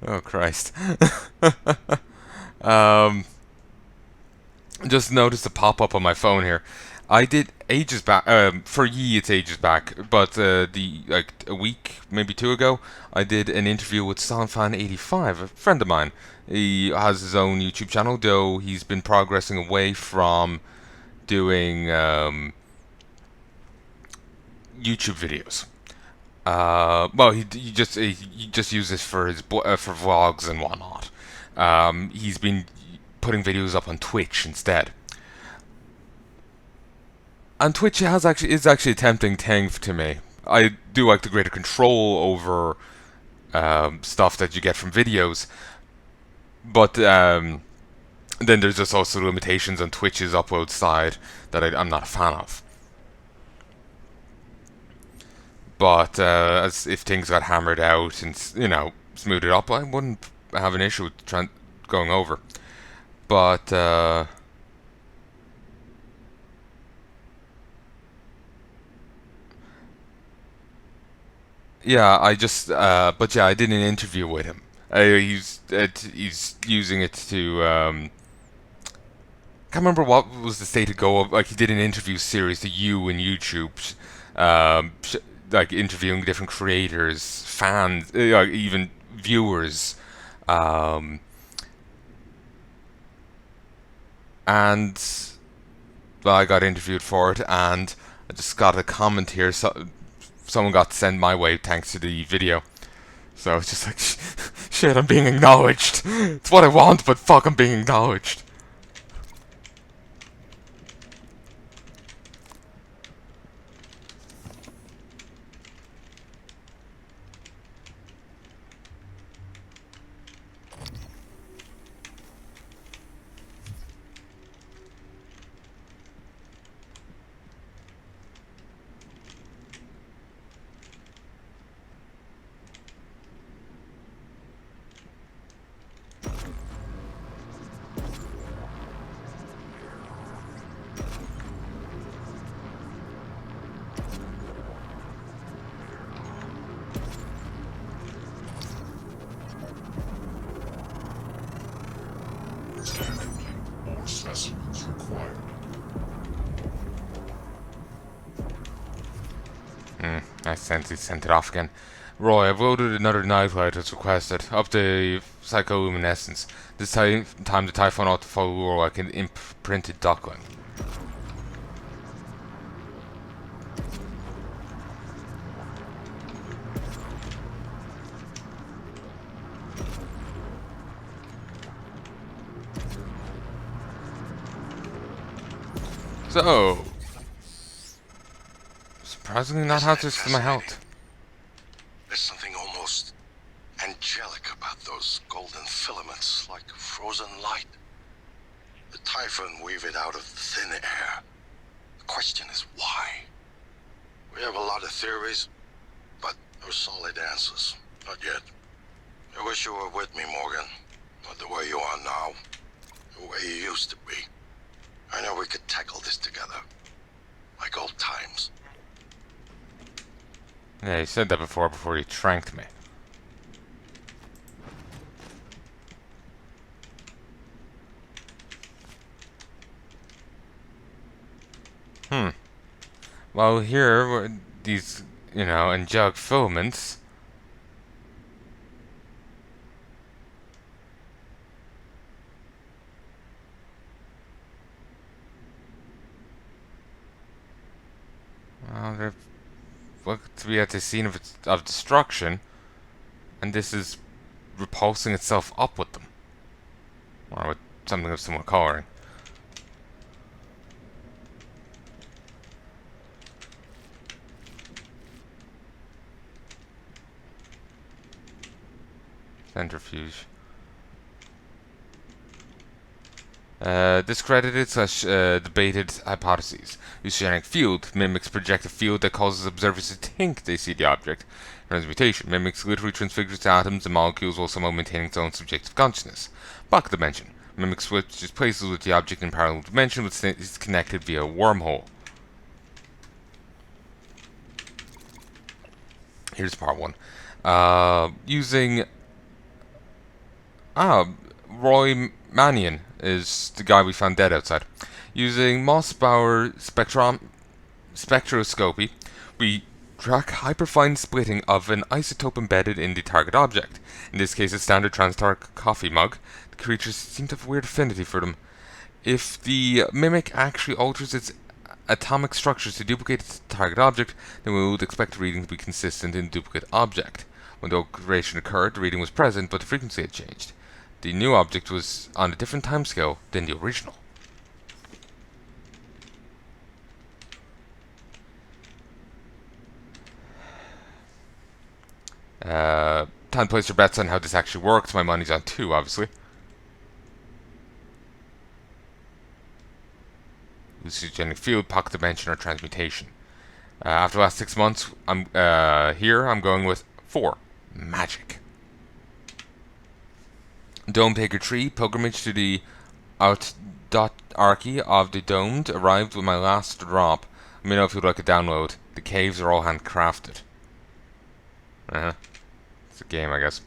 Oh Christ. um, just noticed a pop up on my phone here. I did ages back. For ye, it's ages back, but the like a week, maybe two ago, I did an interview with Fan85, a friend of mine. He has his own YouTube channel, though he's been progressing away from doing YouTube videos. Well, he just uses for his for vlogs and whatnot. He's been putting videos up on Twitch instead. And Twitch is actually a tempting thing to me. I do like the greater control over stuff that you get from videos, but then there's just also limitations on Twitch's upload side that I'm not a fan of. But as if things got hammered out and smoothed it up, I wouldn't have an issue with going over. But yeah, but yeah, I did an interview with him. He's using it to can't remember what was the state to go of. Like he did an interview series to you and YouTube, um, like interviewing different creators, fans, even viewers, um, and well, I got interviewed for it, and I just got a comment here. Someone got sent my way thanks to the video. So it's just like, shit, I'm being acknowledged. It's what I want, but fuck, I'm being acknowledged. More specimens required. I sent it off again. Roy, I've loaded another nightlight as requested, up to psycholuminescence. This time the Typhon ought to follow lure like an imprinted duckling. So, surprisingly not hazardous to my health. There's something almost angelic about those golden filaments, like frozen light. The Typhon weave it out of thin air. The question is why? We have a lot of theories, but no solid answers. Not yet. I wish you were with me, Morgan. Not the way you are now. The way you used to be. I know we could tackle this together. Like old times. Yeah, he said that before he tranked me. Well, here were these, angelic filaments. Well, they're look to be at the scene of destruction, and this is repulsing itself up with them, or with something of similar coloring. Centrifuge. Discredited slash debated hypotheses. Oceanic field mimics projective field that causes observers to think they see the object. Transmutation mimics literally transfigures the atoms and molecules while somehow maintaining its own subjective consciousness. Buck dimension mimics switches places with the object in parallel dimension, which is connected via a wormhole. Here's part one. Using Ah, Roy Mannion is the guy we found dead outside. Using Mossbauer spectroscopy, we track hyperfine splitting of an isotope embedded in the target object. In this case, a standard Transtark coffee mug. The creatures seem to have a weird affinity for them. If the mimic actually alters its atomic structures to duplicate its target object, then we would expect the reading to be consistent in the duplicate object. When the alteration occurred, the reading was present, but the frequency had changed. The new object was on a different timescale than the original. Time to place your bets on how this actually works. My money's on 2, obviously. Hallucinogenic field, pocket dimension, or transmutation. After the last 6 months, I'm going with 4. Magic. Dome Taker Tree, pilgrimage to the Archy of the Domed arrived with my last drop. Let me know if you'd like a download. The caves are all handcrafted. It's a game, I guess.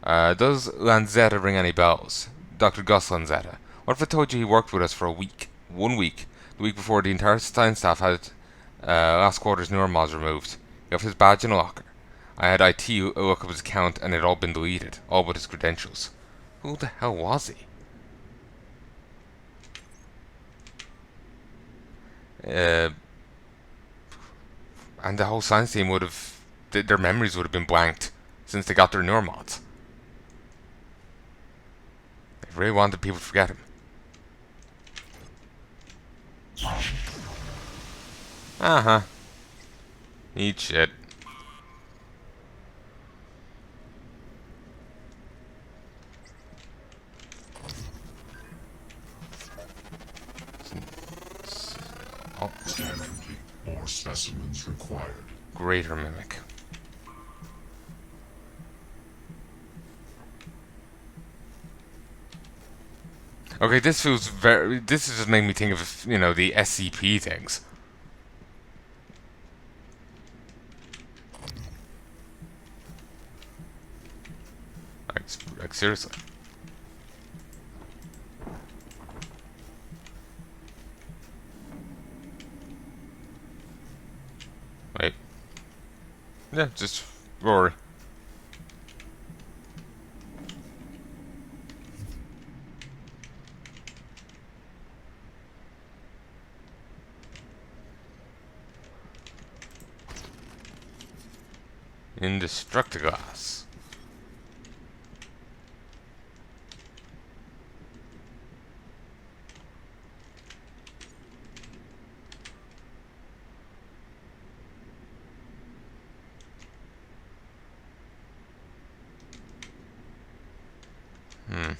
Does Lanzetta ring any bells? Dr. Gus Lanzetta. What if I told you he worked with us for a week? 1 week. The week before the entire science staff had last quarter's neuromods removed. He left his badge in a locker. I had IT look up his account and it had all been deleted. All but his credentials. Who the hell was he? And the whole science team would have... Their memories would have been blanked since they got their neuromods. They really wanted people to forget him. Uh-huh. Eat shit. Scan complete. More specimens required. Greater mimic. Okay, this feels very... This is just making me think of, you know, the SCP things. Like seriously. Wait. Yeah, just Rory. Indestructiglass. Hmm.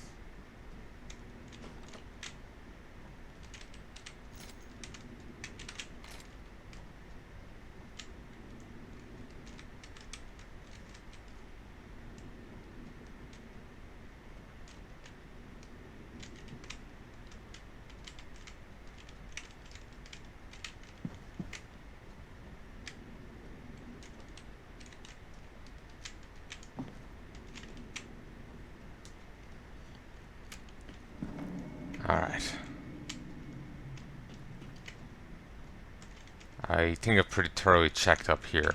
Alright. I think I've pretty thoroughly checked up here.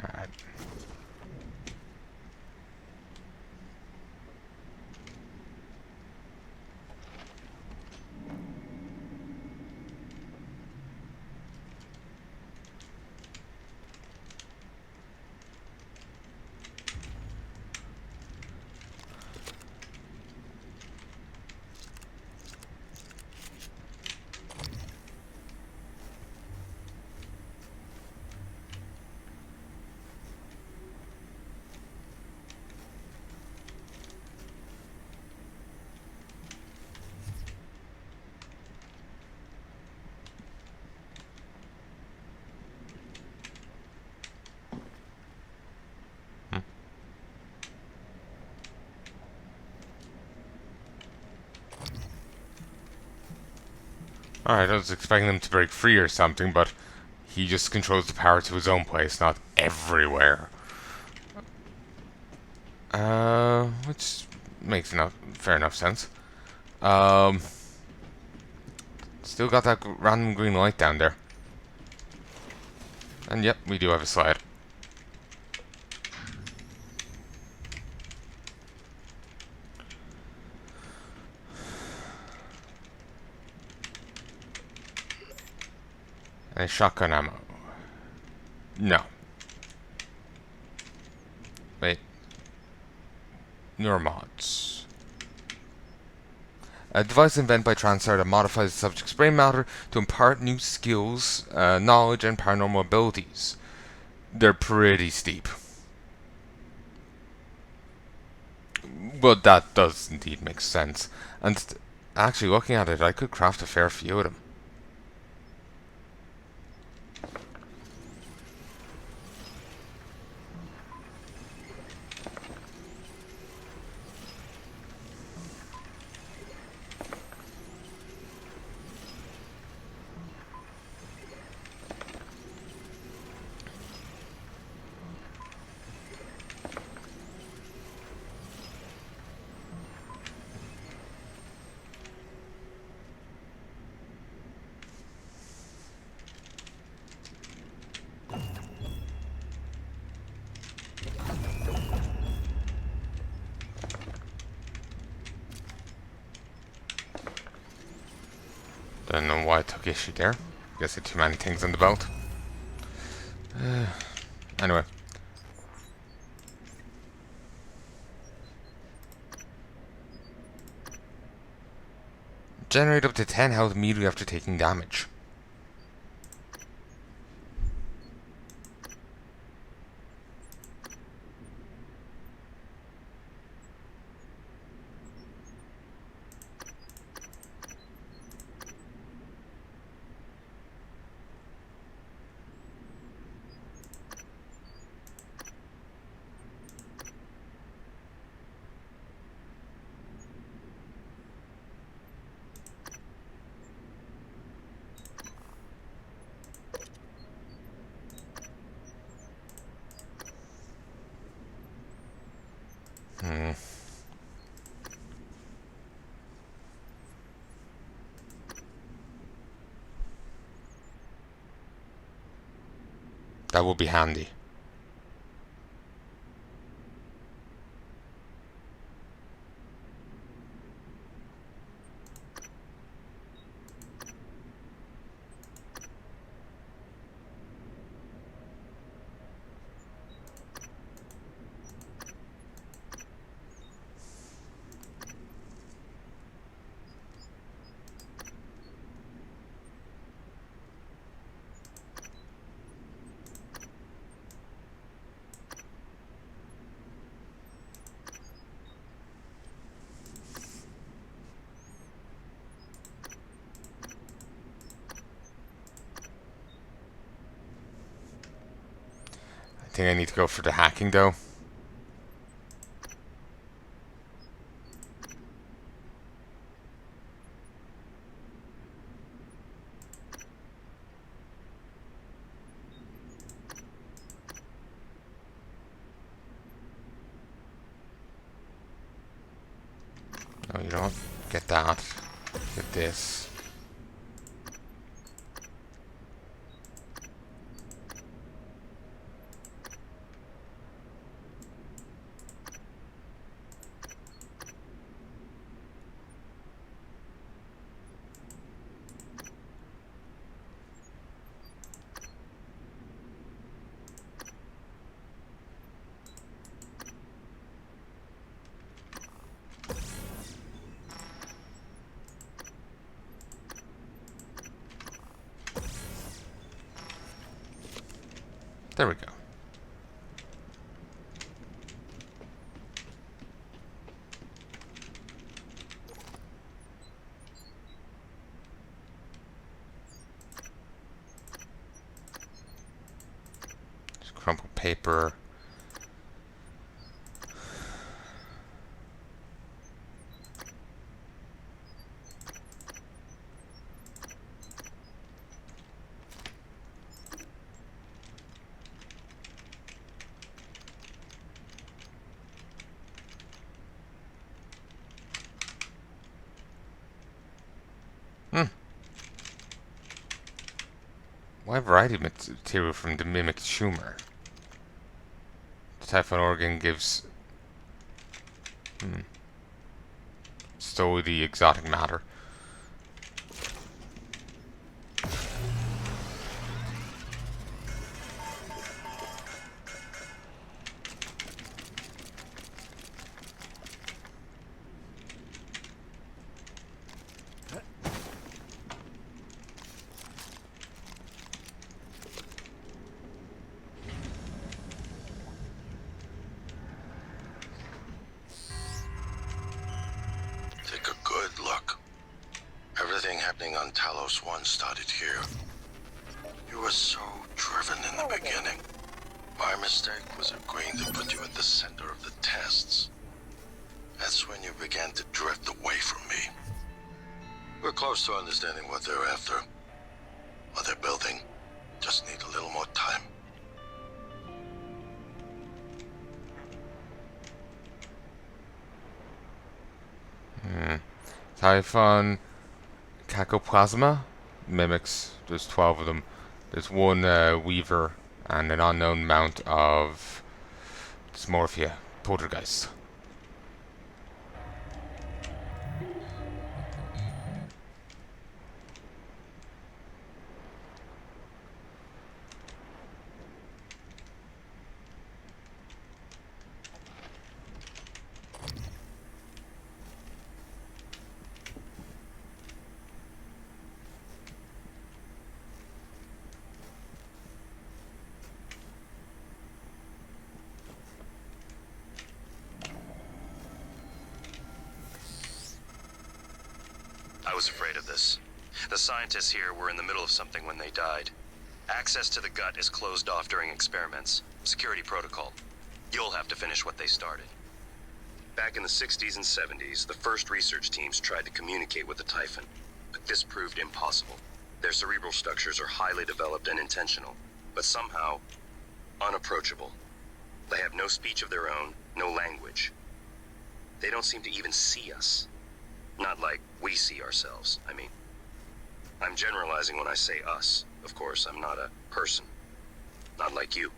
Alright. Alright, I was expecting them to break free or something, but he just controls the power to his own place, not everywhere. Which makes enough fair enough sense. Um, Still got that random green light down there. And yep, we do have a slide. And shotgun ammo. No. Wait. Neuromods. A device invented by Transtar that modifies the subject's brain matter to impart new skills, knowledge, and paranormal abilities. They're pretty steep. Well, that does indeed make sense. And actually, looking at it, I could craft a fair few of them. Don't know why I took issue there. Guess I had too many things in the belt. Anyway. Generate up to 10 health immediately after taking damage. That will be handy. I think I need to go for the hacking though. No, you don't get that. Get this. There we go. Just crumple paper. wide variety of material from the mimic tumor. The Typhon organ gives stow the exotic matter. Take a good look. Everything happening on Talos 1 started here. You were so driven in the beginning. My mistake was agreeing to put you at the center of the tests. That's when you began to drift away from me. We're close to understanding what they're after. What they're building. Just need a little more time. Typhon Cacoplasma mimics. There's 12 of them. There's one Weaver and an unknown amount of Dysmorphia Poltergeist. I was afraid of this. The scientists here were in the middle of something when they died. Access to the gut is closed off during experiments. Security protocol. You'll have to finish what they started. Back in the 60s and 70s, the first research teams tried to communicate with the Typhon, but this proved impossible. Their cerebral structures are highly developed and intentional, but somehow unapproachable. They have no speech of their own, no language. They don't seem to even see us. Not like we see ourselves, I mean. I'm generalizing when I say us. Of course, I'm not a person. Not like you.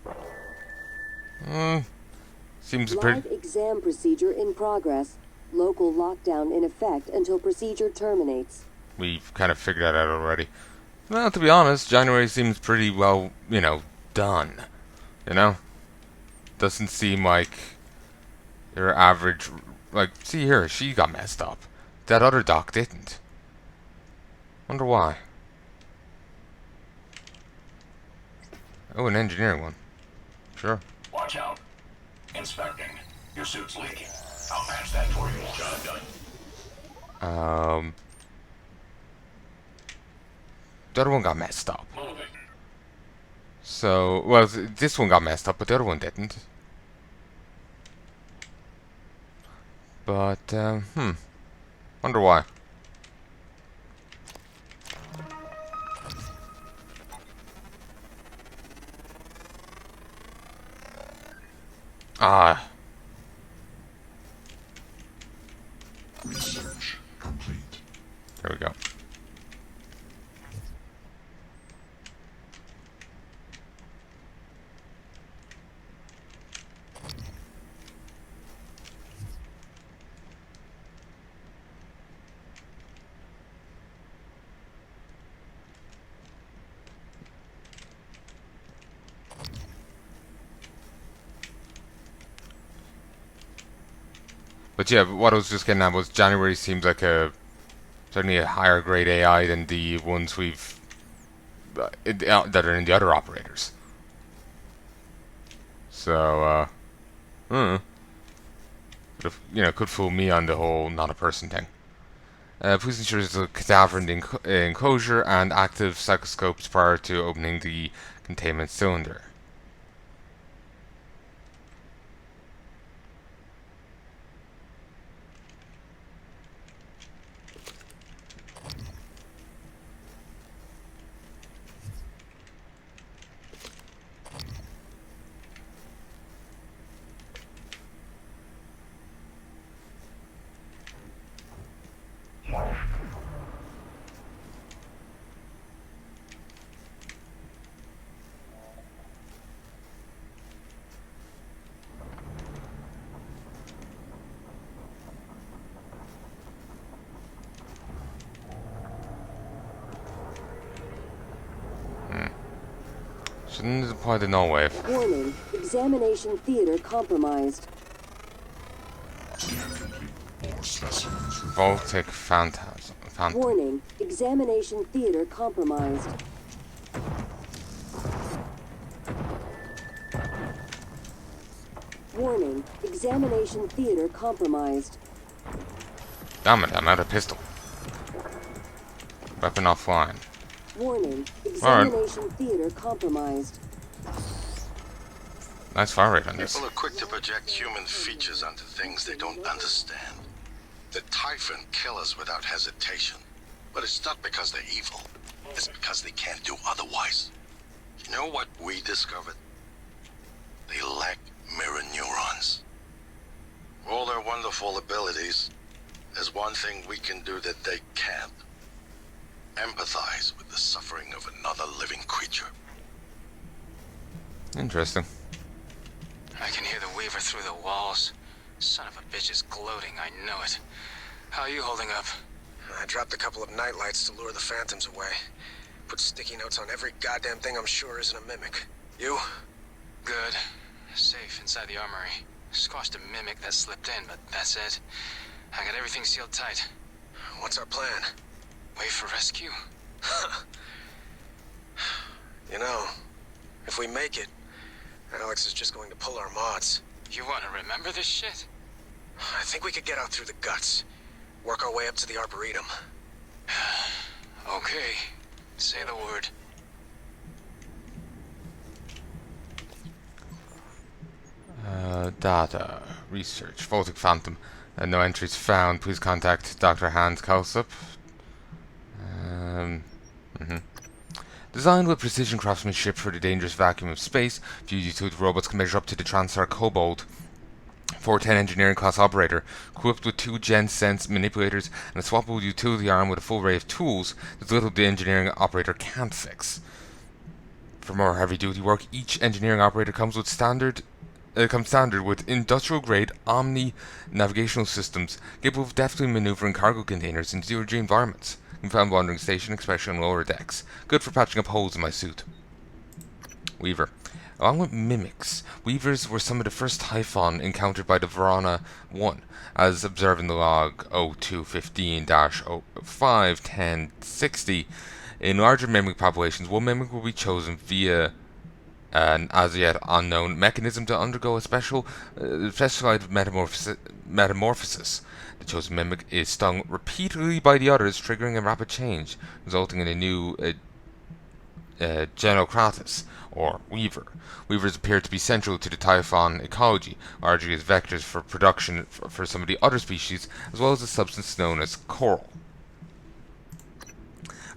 Seems Live pretty. exam procedure in progress. Local lockdown in effect until procedure terminates. We've kind of figured that out already. Well, to be honest, January seems pretty well, done. You know? Doesn't seem like your average. Like, see here, she got messed up. That other doc didn't. Wonder why. Oh, an engineering one. Sure. Watch out. Inspecting. Your suit's leaking. I'll patch that for you. Job done. The other one got messed up. Moving. So, well, this one got messed up, but the other one didn't. But, wonder why. Ah, Research complete. there we go. But yeah, what I was just getting at was January seems like certainly a higher grade AI than the ones we've that are in the other operators. So, could fool me on the whole not a person thing. Please ensure there's a cadaver in the enclosure and active psychoscopes prior to opening the containment cylinder. Shouldn't deploy the null wave. Warning, examination theater compromised. Clear complete. More specimens required. Voltic Phantasm. Phantom. Warning, examination theater compromised. Warning, examination theater compromised. Damn it, I'm out of pistol. Weapon offline. Warning, examination theater compromised. Nice fire rate on this. People are quick to project human features onto things they don't understand. The Typhon kill us without hesitation. But it's not because they're evil. It's because they can't do otherwise. You know what we discovered? They lack mirror neurons. For all their wonderful abilities, there's one thing we can do that they can't. Empathize with the suffering of another living creature. Interesting. I can hear the Weaver through the walls. Son of a bitch is gloating, I know it. How are you holding up? I dropped a couple of nightlights to lure the phantoms away. Put sticky notes on every goddamn thing I'm sure isn't a mimic. You? Good. Safe inside the armory. Squashed a mimic that slipped in, but that's it. I got everything sealed tight. What's our plan? Wait for rescue? You know, if we make it, Alex is just going to pull our mods. You want to remember this shit? I think we could get out through the guts. Work our way up to the Arboretum. Okay. Say the word. Data. Research. Voltic Phantom. No entries found. Please contact Dr. Hans Kalsup. Designed with precision craftsmanship for the dangerous vacuum of space, Fuse utility robots can measure up to the Transar Kobold 410 engineering class operator, equipped with 2 Gen Sense manipulators and a swappable utility arm with a full array of tools. There's little the engineering operator can't fix. For more heavy duty work, each engineering operator comes standard with industrial grade Omni navigational systems capable of deftly maneuvering cargo containers in zero-G environments. Can be found wandering station, especially on lower decks. Good for patching up holes in my suit. Weaver. Along with mimics, Weavers were some of the first Typhon encountered by the Verona 1, as observed in the log 0215-05-1060. In larger mimic populations, one mimic will be chosen via an as yet unknown mechanism to undergo a specialized metamorphosis. The chosen mimic is stung repeatedly by the others, triggering a rapid change, resulting in a new Genocratus, or Weaver. Weavers appear to be central to the Typhon ecology, largely as vectors for production for some of the other species, as well as a substance known as coral.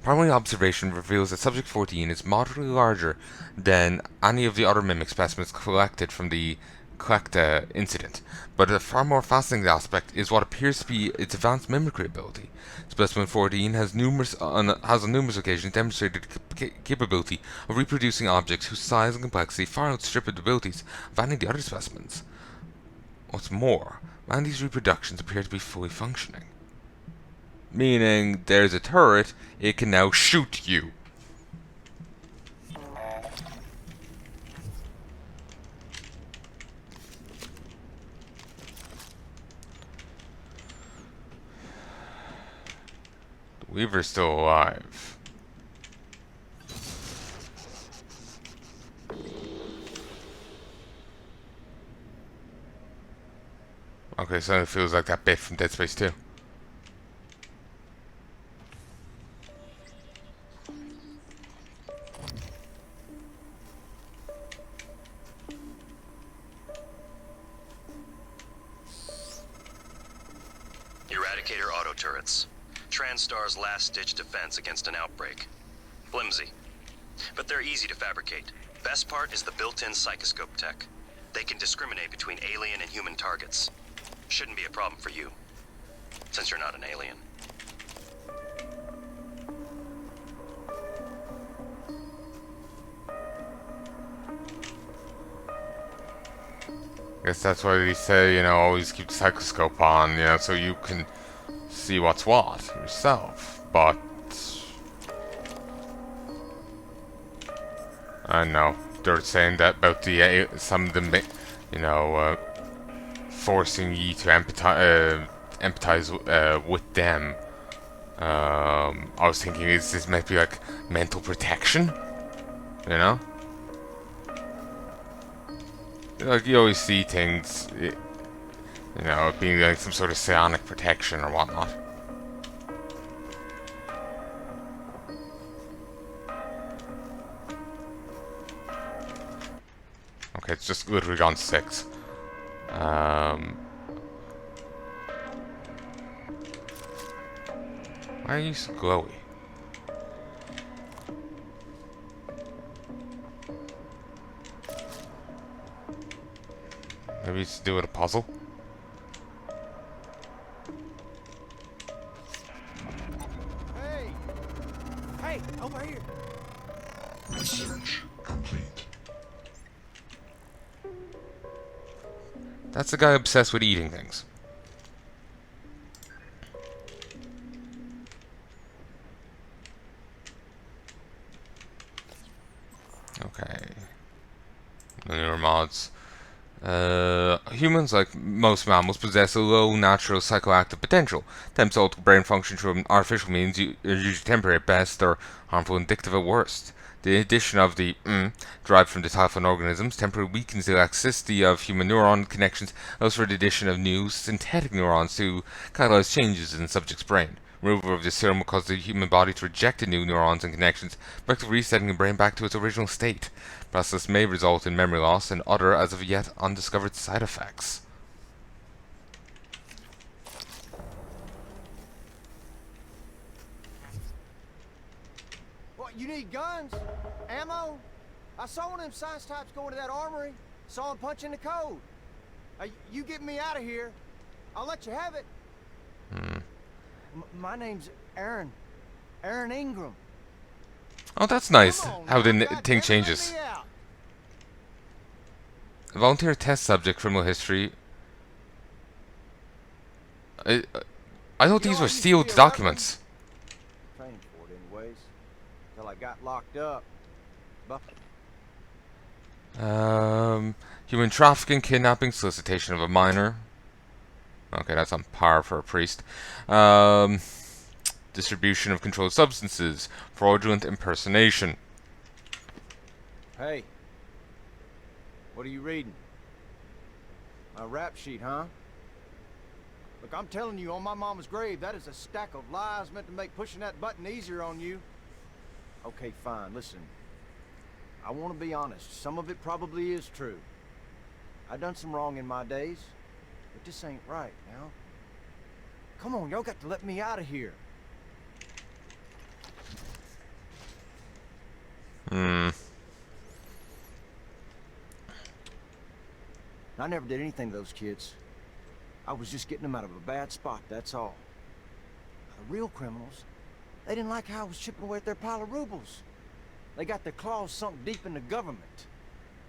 Primary observation reveals that Subject 14 is moderately larger than any of the other mimic specimens collected from the Collecta incident, but a far more fascinating aspect is what appears to be its advanced mimicry ability. Specimen 14 has on numerous occasions demonstrated the capability of reproducing objects whose size and complexity far outstrip the abilities of any of the other specimens. What's more, none of these reproductions appear to be fully functioning. Meaning, there's a turret, it can now shoot you. The Weaver's still alive. Okay, so it feels like that bit from Dead Space 2. Eradicator auto turrets. TranStar's last-ditch defense against an outbreak. Flimsy. But they're easy to fabricate. Best part is the built-in psychoscope tech. They can discriminate between alien and human targets. Shouldn't be a problem for you, since you're not an alien. I guess that's why they say, always keep the psychoscope on, so you can see what's what yourself. But I don't know. they're saying that about the some of them, you know, forcing you to empathize with them. I was thinking, is this might be like mental protection? You know, like you always see things, you know, being like some sort of psionic protection or whatnot. Okay, it's just literally gone 6. Why are you so glowy? Maybe it's to do with a puzzle? Hey! Hey, over here! Research complete. That's the guy obsessed with eating things. Okay. The newer mods. Humans, like most mammals, possess a low natural psychoactive potential. Attempts to alter brain function through artificial means are usually temporary at best or harmful and addictive at worst. The addition of the derived from the telephone organisms temporarily weakens the elasticity of human neuron connections, allows for the addition of new synthetic neurons to catalyze changes in the subject's brain. Removal of this serum will cause the human body to reject the new neurons and connections, effectively resetting the brain back to its original state. The process may result in memory loss and other as of yet undiscovered side effects. What, you need guns? Ammo? I saw one of them science types go into that armory. Saw him punching the code. You get me out of here. I'll let you have it. My name's Aaron. Aaron Ingram. Oh, that's nice. Come on How the now, thing goddammit, changes. let me out. A volunteer test subject, criminal history. I thought these were sealed documents. Training for it anyways. Till I got locked up. Human trafficking, kidnapping, solicitation of a minor. Okay, that's on par for a priest. Distribution of controlled substances, fraudulent impersonation. Hey. What are you reading? A rap sheet, huh? Look, I'm telling you, on my mama's grave, that is a stack of lies meant to make pushing that button easier on you. Okay, fine, listen. I want to be honest. Some of it probably is true. I done some wrong in my days, but this ain't right now. Come on, y'all got to let me out of here. I never did anything to those kids. I was just getting them out of a bad spot, that's all. The real criminals, they didn't like how I was chipping away at their pile of rubles. They got their claws sunk deep in the government.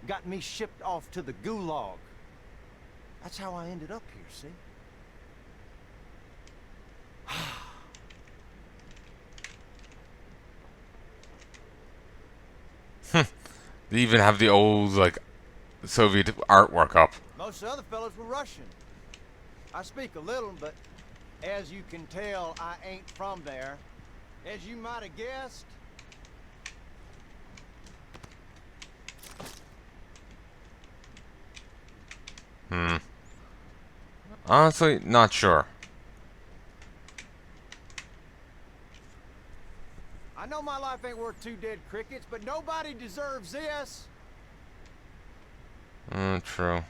Got me shipped off to the gulag. That's how I ended up here, see? They even have the old, like, Soviet artwork up. Most of the other fellas were Russian. I speak a little, but as you can tell, I ain't from there. As you might have guessed. Honestly, not sure. I know my life ain't worth 2 dead crickets, but nobody deserves this. True.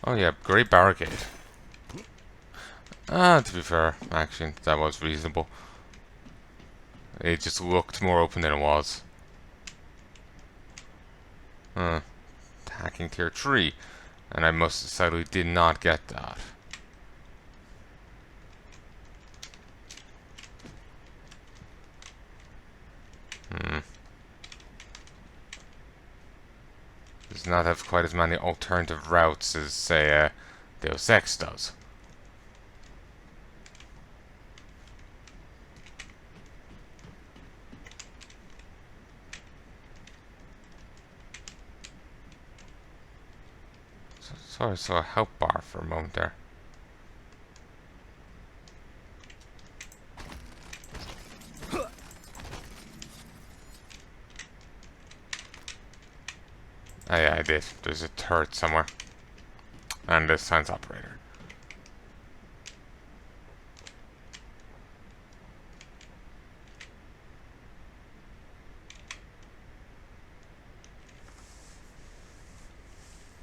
Oh yeah, great barricade. To be fair, actually, that was reasonable. It just looked more open than it was. Hacking tier 3. And I most decidedly did not get that. does not have quite as many alternative routes as, say, Deus Ex does. So I saw a help bar for a moment there. Oh yeah, I did. There's a turret somewhere. And a science operator.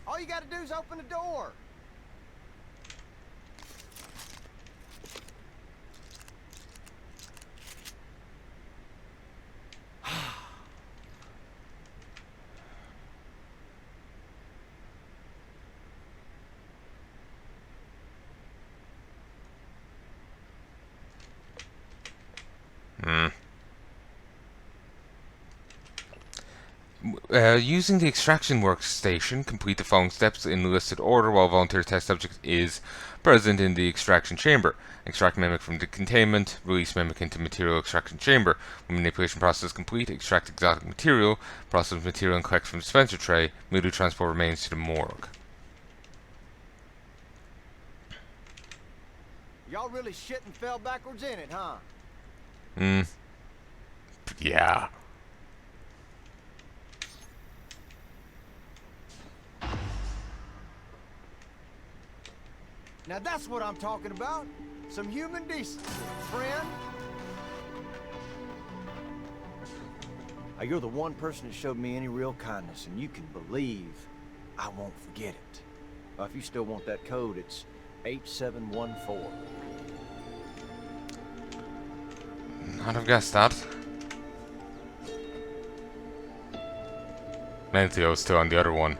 All you gotta do is open the door. Using the extraction workstation, complete the following steps in the listed order while volunteer test subject is present in the extraction chamber. Extract mimic from the containment, release mimic into material extraction chamber. When manipulation process is complete, extract exotic material, process material and collect from dispenser tray. Immediate transport remains to the morgue. Y'all really shit and fell backwards in it, huh? Yeah. Now that's what I'm talking about. Some human decency, friend. You're the one person that showed me any real kindness, and you can believe I won't forget it. If you still want that code, it's 8714. I'd have guessed that. Mentally, I was still on the other one.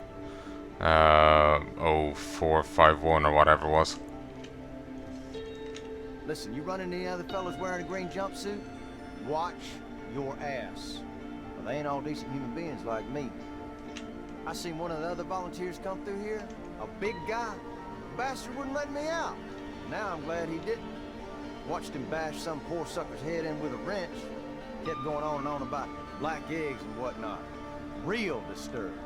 0451 or whatever it was. Listen, you run into any other fellas wearing a green jumpsuit? Watch your ass. Well, they ain't all decent human beings like me. I seen one of the other volunteers come through here. A big guy. The bastard wouldn't let me out. Now I'm glad he didn't. Watched him bash some poor sucker's head in with a wrench. Kept going on and on about black eggs and whatnot. Real disturbed.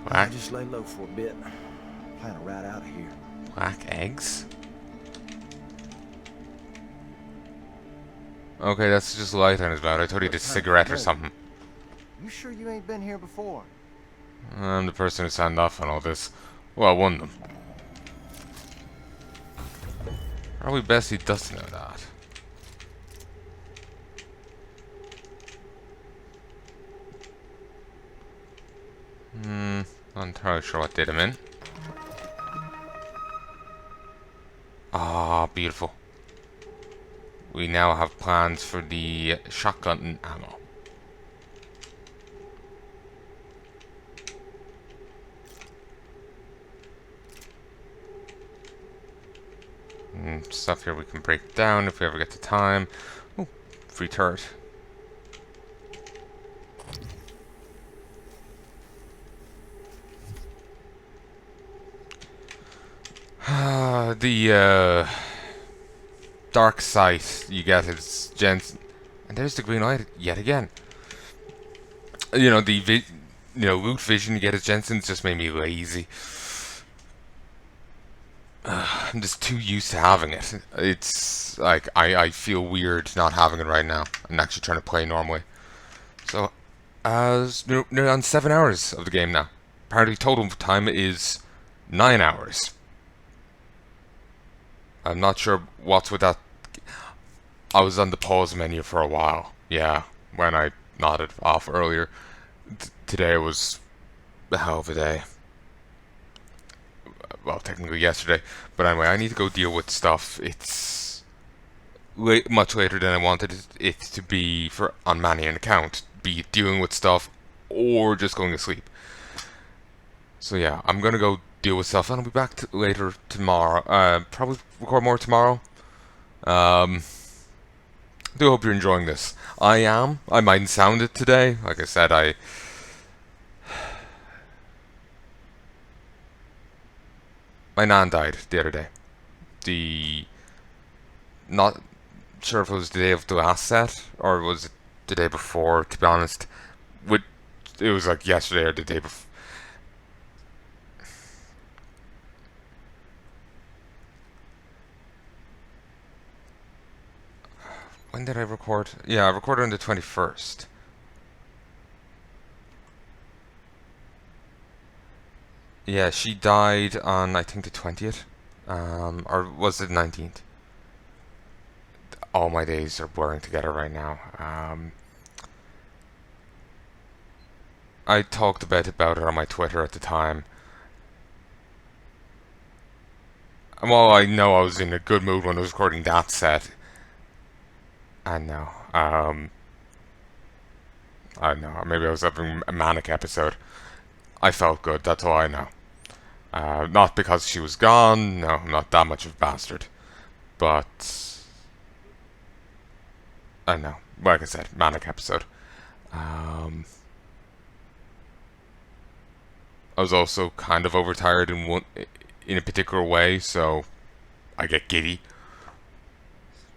I just lay low for a bit. Plan to ride out of here. Black eggs? Okay, that's just light on his mouth. I thought he did a cigarette or something. You sure you ain't been here before? I'm the person who signed off on all this. Well, one of them. Probably best he doesn't know that. Not entirely sure what did him in. Ah, beautiful. We now have plans for the shotgun and ammo. Stuff here we can break down if we ever get the time. Oh, free turret. The dark sight you get is Jensen, and there's the green light yet again. You know the loot vision you get as Jensen's just made me lazy. I'm just too used to having it. It's like I feel weird not having it right now and actually trying to play normally. So, nearly on 7 hours of the game now. Apparently, total time is 9 hours. I'm not sure what's with that. I was on the pause menu for a while. Yeah, when I nodded off earlier. Today was a hell of a day. Well, technically yesterday. But anyway, I need to go deal with stuff. It's much later than I wanted it to be for on many an account. Be it dealing with stuff or just going to sleep. So yeah, I'm going to go deal with stuff and I'll be back later tomorrow. Probably record more tomorrow. I do hope you're enjoying this. I am. I mightn't sound it today. Like I said, My nan died the other day. The not sure if it was the day of the last set or was it the day before. To be honest, with it was like yesterday or the day before. When did I record? Yeah, I recorded on the 21st. Yeah, she died on I think the 20th, or was it 19th? All my days are blurring together right now. I talked a bit about it on my Twitter at the time. Well, I know I was in a good mood when I was recording that set. And no, I don't know. Maybe I was having a manic episode. I felt good. That's all I know. Not because she was gone. No, I'm not that much of a bastard. But I don't know. Like I said, manic episode. I was also kind of overtired in a particular way, so I get giddy.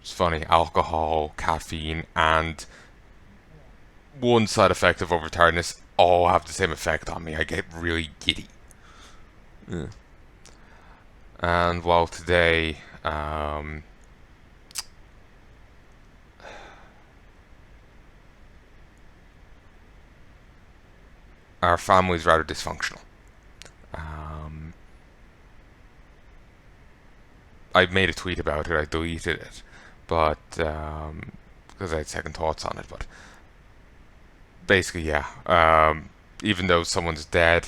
It's funny, alcohol, caffeine, and one side effect of overtiredness all have the same effect on me. I get really giddy. Yeah. And while today, our family is rather dysfunctional. I made a tweet about it. I deleted it, but because I had second thoughts on it. But basically, yeah. Even though someone's dead,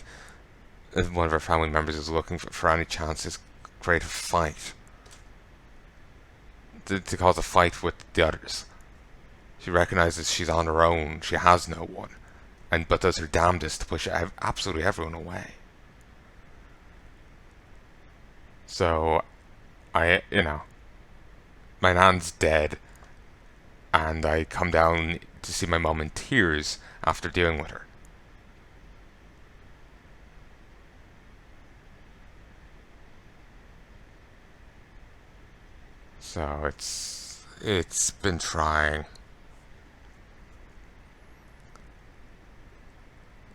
if one of our family members is looking for any chance to create a fight, to cause a fight with the others. She recognizes she's on her own. She has no one, but does her damnedest to push absolutely everyone away. So, my nan's dead, and I come down to see my mom in tears after dealing with her. So it's been trying.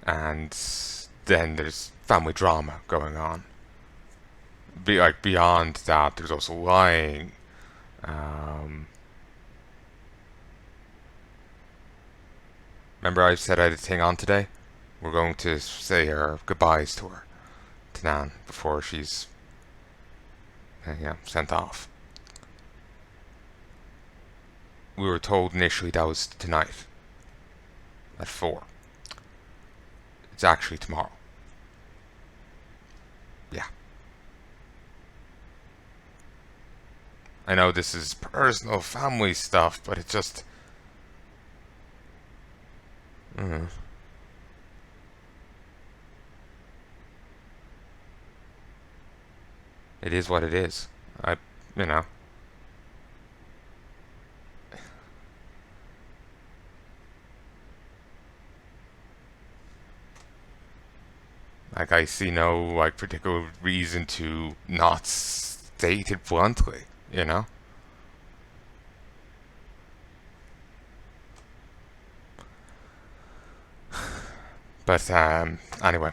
And then there's family drama going on. Beyond that, there's also lying. Remember I said I had a thing on today? We're going to say our goodbyes to her, to Nan, before she's sent off. We were told initially that was tonight, at 4. It's actually tomorrow. Yeah. I know this is personal family stuff, but it just... It is what it is. I see no, particular reason to not state it bluntly, But, anyway.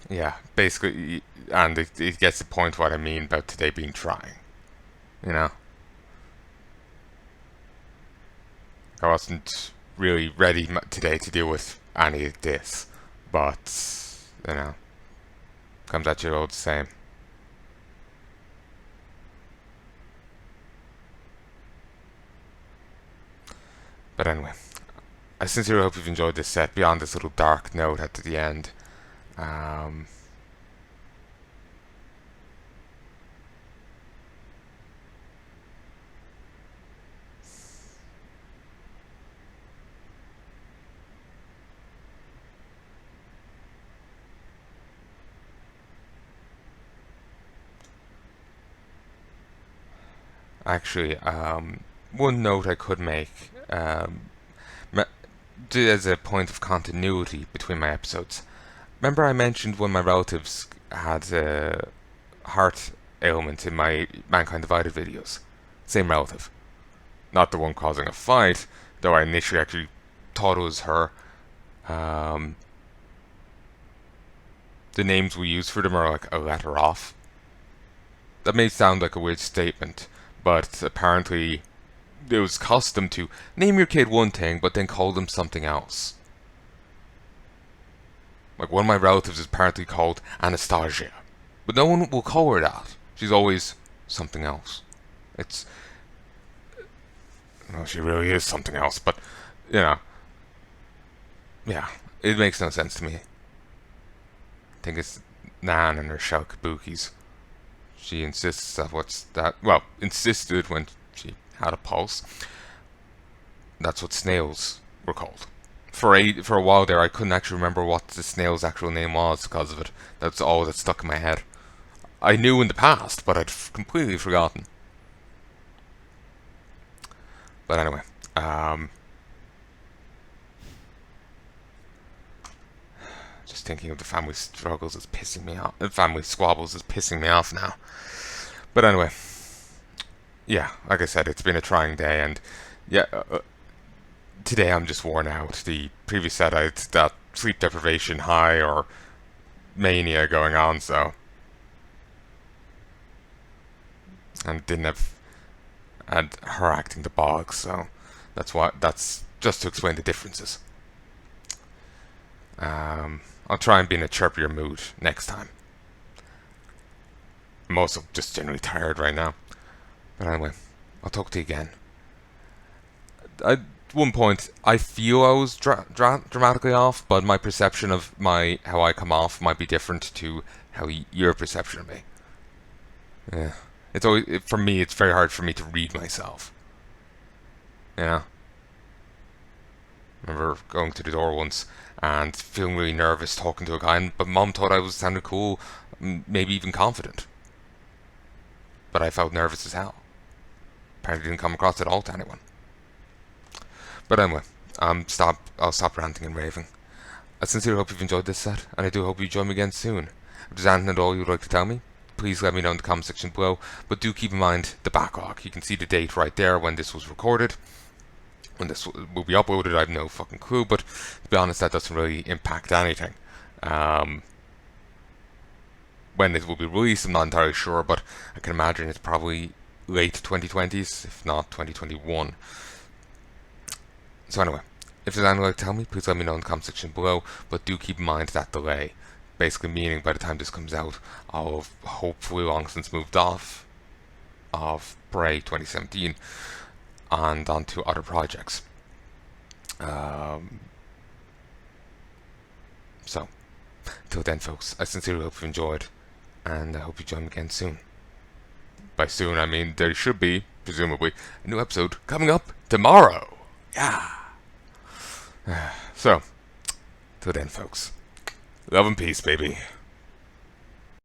Yeah, basically, and it gets the point what I mean about today being trying, I wasn't really ready today to deal with any of this, but, comes at you all the same. But anyway, I sincerely hope you've enjoyed this set beyond this little dark note at the end. Actually, one note I could make, as a point of continuity between my episodes, remember I mentioned one of my relatives had a heart ailment in my Mankind Divided videos? Same relative. Not the one causing a fight, though I initially actually thought it was her. The names we use for them are like a letter off. That may sound like a weird statement, but apparently it was custom to name your kid one thing, but then call them something else. Like one of my relatives is apparently called Anastasia, but no one will call her that. She's always something else. It's... well, she really is something else, but, you know. Yeah, it makes no sense to me. I think it's Nan and her shell kabukis. She insists that insisted when she had a pulse. That's what snails were called. For a while there, I couldn't actually remember what the snail's actual name was because of it. That's all that stuck in my head. I knew in the past, but I'd completely forgotten. But anyway, just thinking of the family struggles is pissing me off. The family squabbles is pissing me off now. But anyway, yeah, like I said, it's been a trying day, and yeah, today I'm just worn out. The previous set I had that sleep deprivation high or mania going on, so, and didn't have and her acting the bog, so that's just to explain the differences. I'll try and be in a chirpier mood next time. I'm also just generally tired right now. But anyway, I'll talk to you again. At one point, I feel I was dramatically off, but my perception of how I come off might be different to how your perception of me. Yeah, it's always for me. It's very hard for me to read myself. Yeah. I remember going to the door once and feeling really nervous talking to a guy, but Mom thought I was sounding cool, maybe even confident. But I felt nervous as hell. Apparently didn't come across at all to anyone. But anyway, I'll stop ranting and raving. I sincerely hope you've enjoyed this set, and I do hope you join me again soon. If there's anything at all you'd like to tell me, please let me know in the comment section below, but do keep in mind the backlog. You can see the date right there when this was recorded. When this will be uploaded, I have no fucking clue, but to be honest, that doesn't really impact anything. When it will be released, I'm not entirely sure, but I can imagine it's probably late 2020s, if not 2021. So anyway, if there's anything you'd like to tell me, please let me know in the comment section below, but do keep in mind that delay. Basically meaning by the time this comes out, I'll have hopefully long since moved off of Bray 2017 and onto other projects. So, till then folks, I sincerely hope you enjoyed, and I hope you join me again soon. By soon, I mean there should be, presumably, a new episode coming up tomorrow. Yeah. So, till then folks, love and peace, baby.